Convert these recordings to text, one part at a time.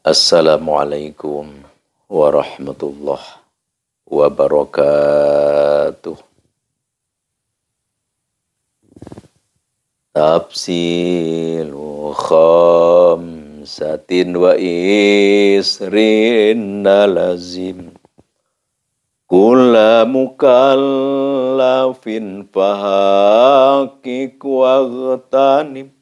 Assalamualaikum warahmatullahi wabarakatuh. Tafsilu khamsatin wa isrin lazim kulla mukallafin fahakik waghtanim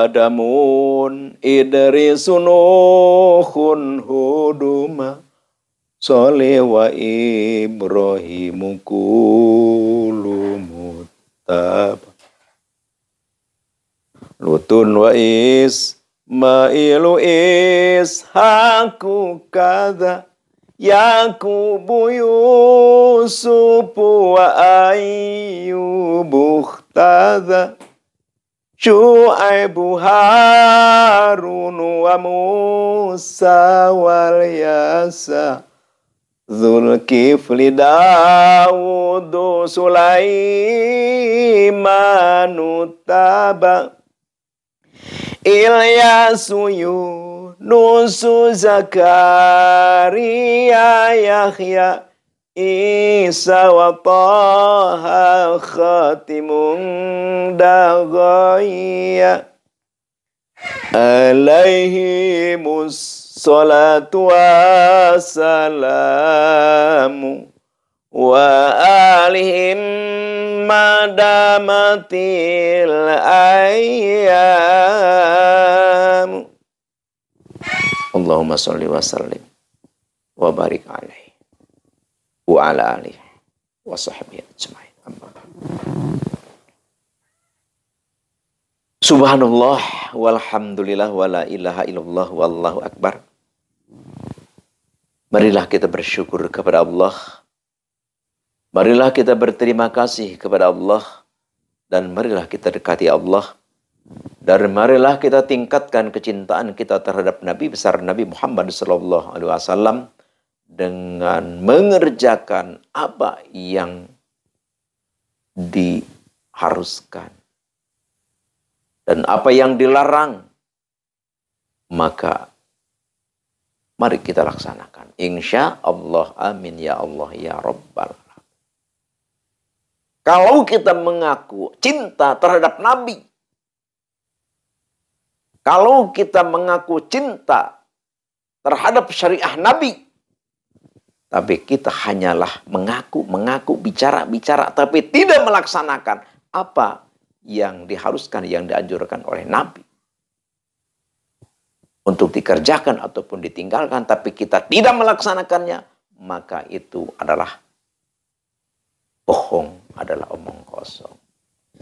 Adamun Idrisun Nuhun Huduma Soleh wa Ibrahimu kullu mutab Lutun wa Ismailu Ishaku kada Yakubu Yusufu wa Ayyubu khtada Syu'aibu Harun wa Musa wal Yasa Zulkifli Dawudu Sulaimanu Taba Ilyasu Yunusu Zakaria Yahya Isa wa Taha khatimun daghaya alaihimus salatu wassalamu wa alihim madamatil ayyam Allahumma sholli wa sallim wa barik alaihi wa ala alihi wa sahbihi ajma'in. Subhanallah walhamdulillah wa la ilaha illallah wallahu akbar. Marilah kita bersyukur kepada Allah. Marilah kita berterima kasih kepada Allah. Dan marilah kita dekati Allah. Dan marilah kita tingkatkan kecintaan kita terhadap Nabi besar Nabi Muhammad SAW. Dengan mengerjakan apa yang diharuskan dan apa yang dilarang, maka mari kita laksanakan. Insya Allah, amin ya Allah ya Rabbal alamin. Kalau kita mengaku cinta terhadap Nabi, kalau kita mengaku cinta terhadap syariah Nabi, tapi kita hanyalah mengaku, bicara, tapi tidak melaksanakan apa yang diharuskan, yang dianjurkan oleh Nabi. Untuk dikerjakan ataupun ditinggalkan, tapi kita tidak melaksanakannya, maka itu adalah bohong, adalah omong kosong.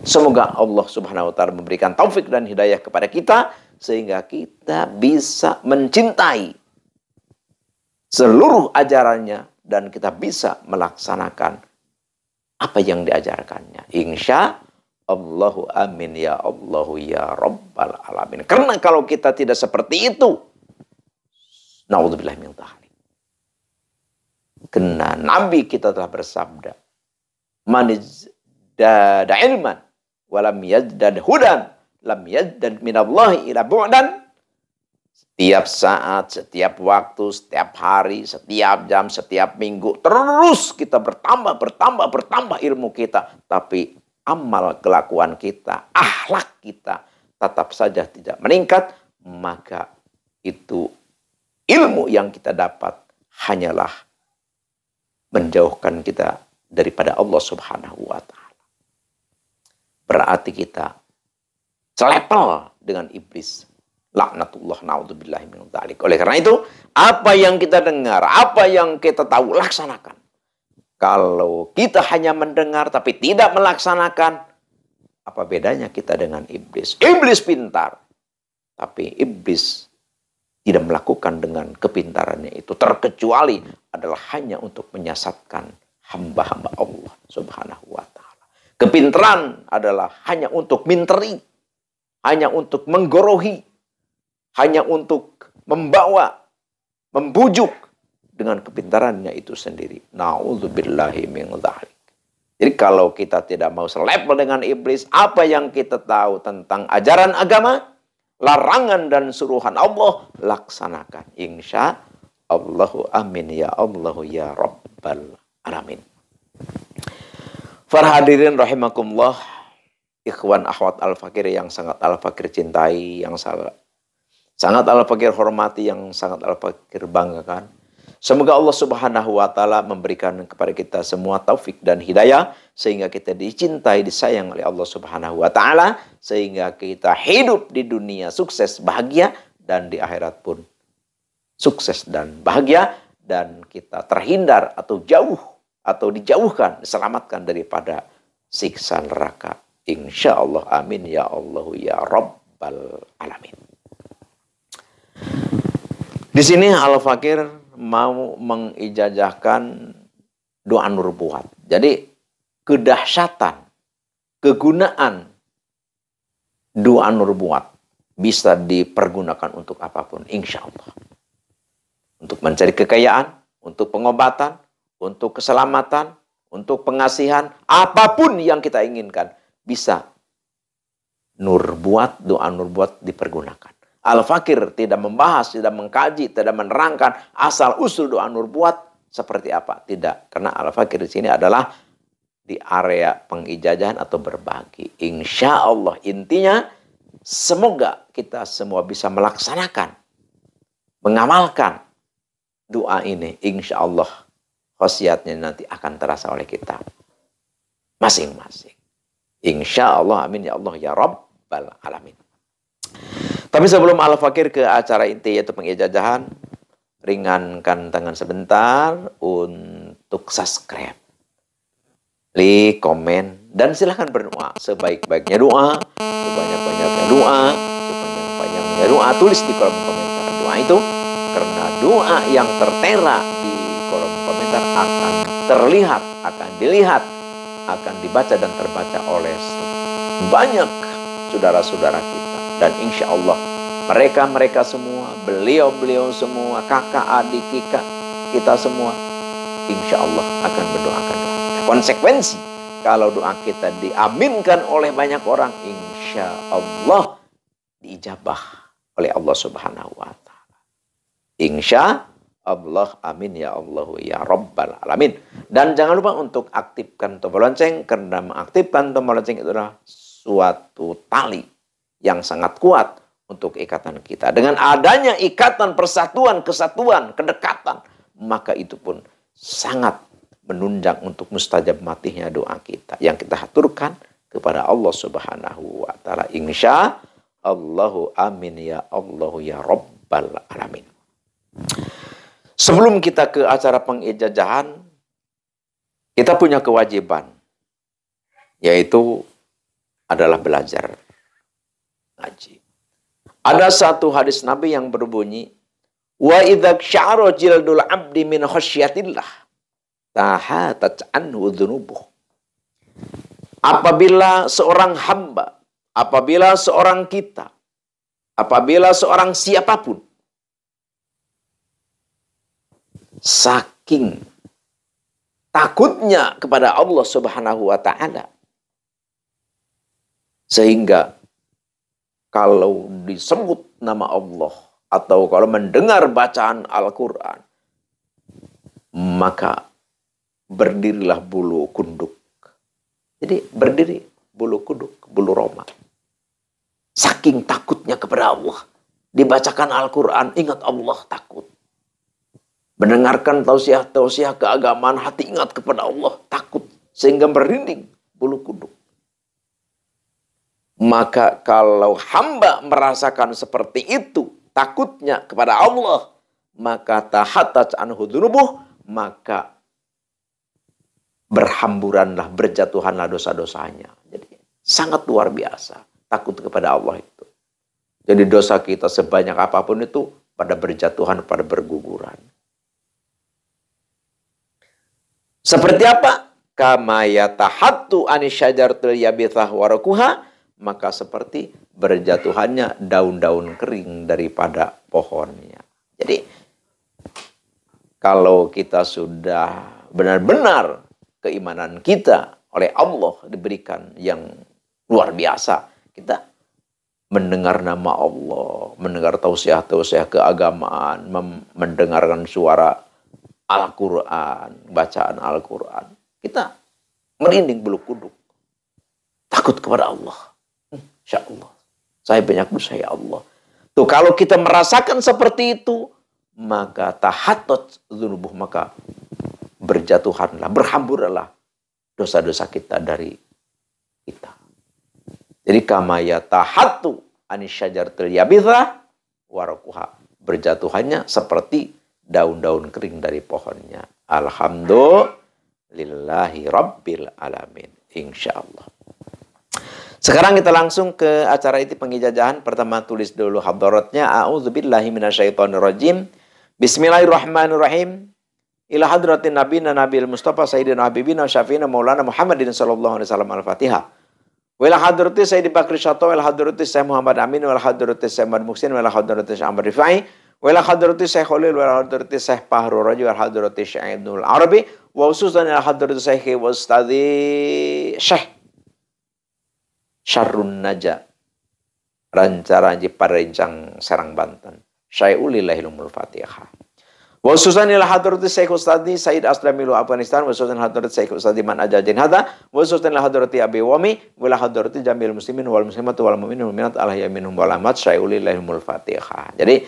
Semoga Allah Subhanahu wa Ta'ala memberikan taufik dan hidayah kepada kita, sehingga kita bisa mencintai seluruh ajarannya dan kita bisa melaksanakan apa yang diajarkannya. Insya Allahu amin ya Allahu ya Rabbal alamin. Karena kalau kita tidak seperti itu, naudzubillah min dzalik. Karena Nabi kita telah bersabda, "Man izdada ilman wa lam yazdad hudan, lam yazdad minallahi ila bu'dan." Setiap saat, setiap waktu, setiap hari, setiap jam, setiap minggu. Terus kita bertambah ilmu kita. Tapi amal kelakuan kita, akhlak kita tetap saja tidak meningkat. Maka itu ilmu yang kita dapat hanyalah menjauhkan kita daripada Allah Subhanahu wa Ta'ala. Berarti kita selepel dengan iblis. Laknatullah naudzubillahi min dzalik. Oleh karena itu, apa yang kita dengar, apa yang kita tahu, laksanakan. Kalau kita hanya mendengar tapi tidak melaksanakan, apa bedanya kita dengan iblis? Iblis pintar, tapi iblis tidak melakukan dengan kepintarannya itu, terkecuali adalah hanya untuk menyesatkan hamba-hamba Allah Subhanahu wa Ta'ala. Kepintaran adalah hanya untuk minteri, hanya untuk menggorohi, hanya untuk membawa, membujuk dengan kepintarannya itu sendiri. Na'udzubillahi min dzalik. Jadi kalau kita tidak mau selepel dengan iblis, apa yang kita tahu tentang ajaran agama, larangan dan suruhan Allah, laksanakan. Insya Allahu amin ya Allahu ya Rabbal alamin. Para hadirin rahimakumullah, ikhwan akhwat al-fakir yang sangat al-fakir cintai, yang sangat al-fakir hormati, yang sangat al-fakir banggakan. Semoga Allah Subhanahu wa taala memberikan kepada kita semua taufik dan hidayah sehingga kita dicintai, disayang oleh Allah Subhanahu wa taala, sehingga kita hidup di dunia sukses, bahagia, dan di akhirat pun sukses dan bahagia, dan kita terhindar atau jauh atau dijauhkan, diselamatkan daripada siksa neraka. Insya Allah amin ya Allahu ya Rabbal alamin. Di sini al-fakir mau mengijazahkan doa nubuat. Jadi kedahsyatan, kegunaan doa nubuat bisa dipergunakan untuk apapun, insya Allah. Untuk mencari kekayaan, untuk pengobatan, untuk keselamatan, untuk pengasihan, apapun yang kita inginkan bisa doa nubuat dipergunakan. Al-fakir tidak membahas, tidak mengkaji, tidak menerangkan asal usul doa nubuat seperti apa. Tidak, karena al-fakir di sini adalah di area pengijazahan atau berbagi. Insya Allah, intinya semoga kita semua bisa melaksanakan, mengamalkan doa ini. Insya Allah khasiatnya nanti akan terasa oleh kita masing-masing. Insya Allah amin ya Allah ya Rabbal alamin. Tapi sebelum al-fakir ke acara inti yaitu pengijazahan, ringankan tangan sebentar untuk subscribe, like, komen, dan silahkan berdoa sebaik-baiknya doa, sebanyak-banyaknya doa, sepanjang-panjangnya doa. Tulis di kolom komentar doa itu, karena doa yang tertera di kolom komentar akan terlihat, akan dilihat, akan dibaca dan terbaca oleh banyak saudara-saudara kita. Dan insya Allah mereka semua, beliau-beliau semua, kakak, adik, kita semua, insya Allah akan mendoakan doa kita. Konsekuensi kalau doa kita diaminkan oleh banyak orang, insya Allah diijabah oleh Allah Subhanahu wa taala. Insya Allah amin ya Allah ya Rabbal alamin. Dan jangan lupa untuk aktifkan tombol lonceng, karena mengaktifkan tombol lonceng itu adalah suatu tali yang sangat kuat untuk ikatan kita. Dengan adanya ikatan persatuan, kesatuan, kedekatan, maka itu pun sangat menunjang untuk mustajab matihnya doa kita yang kita haturkan kepada Allah Subhanahu wa taala. Insya Allahu amin ya Allah ya Rabbal alamin. Sebelum kita ke acara pengijazahan, kita punya kewajiban, yaitu adalah belajar ngaji. Ada satu hadis Nabi yang berbunyi, wa idza sya'ara jildul 'abdi min khasyatillah tahatat anhu dzunubuh. Apabila seorang hamba, apabila seorang kita, apabila seorang siapapun saking takutnya kepada Allah Subhanahu wa taala, sehingga kalau disebut nama Allah atau kalau mendengar bacaan Al-Quran, maka berdirilah bulu kuduk. Jadi berdiri bulu kuduk, bulu roma. Saking takutnya kepada Allah. Dibacakan Al-Quran, ingat Allah, takut. Mendengarkan tausiah-tausiah keagamaan, hati ingat kepada Allah, takut. Sehingga merinding bulu kuduk. Maka kalau hamba merasakan seperti itu, takutnya kepada Allah, maka tahatat anhu dzunubuh, maka berhamburanlah, berjatuhanlah dosa-dosanya. Jadi sangat luar biasa takut kepada Allah itu. Jadi dosa kita sebanyak apapun itu pada berjatuhan, pada berguguran. Seperti apa? Kama yatahattu anisyajartul yabithah warakuha, maka seperti berjatuhannya daun-daun kering daripada pohonnya. Jadi kalau kita sudah benar-benar keimanan kita oleh Allah diberikan yang luar biasa, kita mendengar nama Allah, mendengar tausiah-tausiah keagamaan, mendengarkan suara Al-Quran, bacaan Al-Quran. Kita merinding bulu kuduk. Takut kepada Allah. Insya Allah. Saya banyak dosa ya Allah. Tuh kalau kita merasakan seperti itu, maka tahatot dzunubuh, maka berjatuhanlah, berhamburanlah dosa-dosa kita dari kita. Jadi kama yatahatu anisyajaratil yabithah waraquha, berjatuhannya seperti daun-daun kering dari pohonnya. Alhamdulillahi rabbil alamin. Insyaallah. Sekarang kita langsung ke acara itu pengijazahan. Pertama tulis dulu hadaratnya. A'udzubillahi minasyaitonirrajim. Bismillahirrahmanirrahim. Ila hadratin nabiyina nabil mustafa sayyidina habibina syafiina maulana Muhammadin sallallahu alaihi wasallam al-Fatihah. Wa ila hadrati Sayyidi Bakri Syato, wa ila hadrati Sayyid Muhammad Amin, wa ila hadrati Sayyid Muhammad Muksin, wa ila hadrati Sayyid Ahmad Rifai, wa ila hadrati Sayyid Khalil, wa ila hadrati Sayyid Fahru Raji, wa ila hadrati Sayyid Ibnul Arabi, wa khususan ila hadrati Sayyid wa Ustadhi Syekh Syarrun Naja, Rancaranji Parencang Serang Banten. Syai'ulillahilumul Fatihah. Wa khususan ila hadrati Syekh Ustadhi Sayyid Aslamilu Afghanistan, wa khususan hadrati Syekh Ustadhi Man Ajajin Hada, wa khususan ila hadrati Abi Wami, wa ila hadrati Jamil Muslimin wal Muslimat wal Mu'minin wal Mu'minat alaihi minhum wal amat. Syai'ulillahilumul Fatihah. Jadi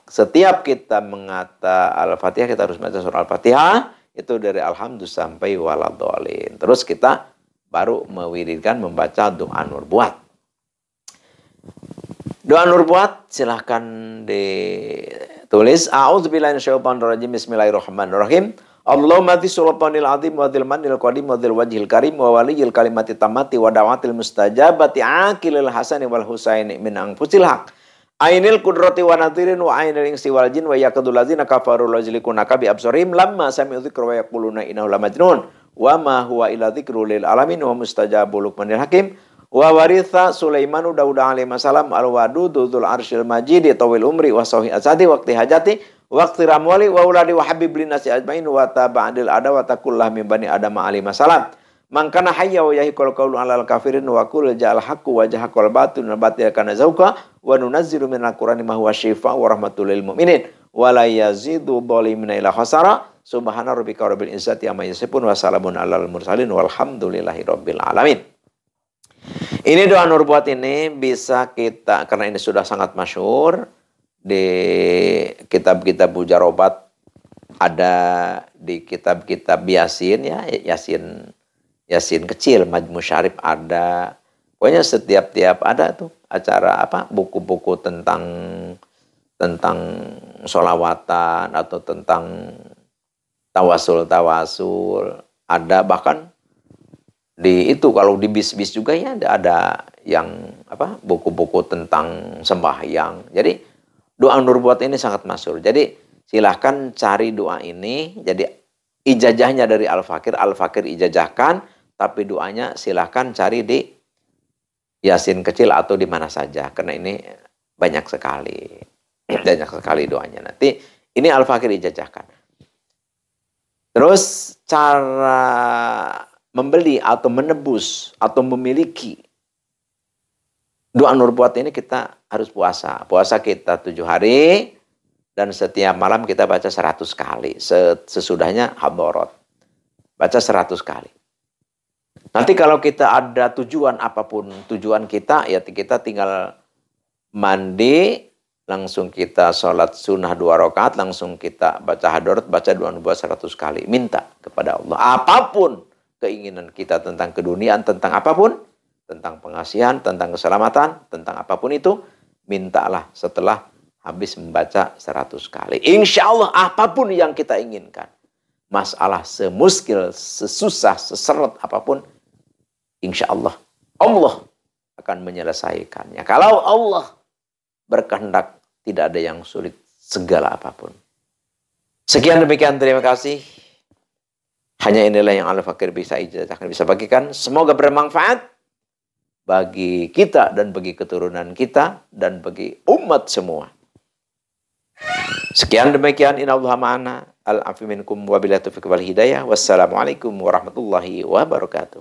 setiap kita mengata Al-Fatihah, kita harus baca surah Al-Fatihah itu dari alhamdulillah sampai waladhdallin. Terus kita baru mewiridkan membaca doa nur buat. Doa nur buat silahkan ditulis. A'udzubillahi minasyaitonirrajim. Bismillahirrahmanirrahim. Allahumma dzi sultanil azim wa dzil manil qadim wa dzil wajhil karim wa waliyil kalimati tamati wa da'watil mustajabati aqilil hasani wal husaini min anfusil haq. Ainil qudrati wa nadhirin wa ainil insi wal jin wa yaqdul ladzina kafaru lazlikuna kabi absarim lamma sami'u dzikra wa yaquluna innahu lamajnun wa ma huwa illa dzikrul lil alamin wa mustajabul luqmanil hakim. Wa waritha Sulaimanu Dauda alaihi salam al-wadudu dzul arsyil majid tawil umri wa sahih asadi waqti hajati waqti ramwali wa uladi wa habib linasi ajmain wa taba'dil ada wa takullah min bani adam alaihi salam. Man kana hayya wa yahiqul qawlu alal kafirin wa qul ja'al haqqu wa jahaqal batil wa batil kana zauqa wa nunazzilu minal qur'ani ma huwa shifaa wa rahmatul lil mu'minin wa la yazidu dhalimina illa khasara. Subhana rabbika rabbil izzati amma yasifun wa salamun alal mursalin walhamdulillahi rabbil alamin. Ini doa nur buat ini bisa kita, karena ini sudah sangat masyhur di kitab-kitab mujarobat, ada di kitab-kitab Yasin ya, Yasin kecil, Majmu Syarif ada. Pokoknya setiap ada tuh acara apa, buku-buku tentang sholawatan atau tentang tawasul ada. Bahkan di itu kalau di bis-bis juga ya ada yang apa, buku-buku tentang sembahyang. Jadi doa nur buat ini sangat masyhur. Jadi silahkan cari doa ini. Jadi ijazahnya dari Al-Fakir ijazahkan, tapi doanya silahkan cari di Yasin kecil atau di mana saja, karena ini banyak sekali doanya. Nanti ini Al-Fakir ijazahkan. Terus cara membeli atau menebus atau memiliki doa nur buat ini, kita harus puasa. Puasa kita 7 hari dan setiap malam kita baca 100 kali. Sesudahnya hadarat. Baca 100 kali. Nanti kalau kita ada tujuan apapun, tujuan kita ya kita tinggal mandi, langsung kita sholat sunnah 2 rakaat, langsung kita baca hadarat, baca doa nur buat 100 kali. Minta kepada Allah apapun keinginan kita tentang keduniaan, tentang apapun, tentang pengasihan, tentang keselamatan, tentang apapun itu, mintalah setelah habis membaca 100 kali. Insya Allah apapun yang kita inginkan, masalah semuskil, sesusah, seseret apapun, insya Allah Allah akan menyelesaikannya. Kalau Allah berkehendak, tidak ada yang sulit, segala apapun. Sekian demikian, terima kasih. Hanya inilah yang Al-Fakir bisa ijazahkan, bisa bagikan. Semoga bermanfaat bagi kita dan bagi keturunan kita dan bagi umat semua. Sekian demikian, innallaha ma'ana, al-afi minkum wa billahi taufiq wal hidayah. Wassalamualaikum warahmatullahi wabarakatuh.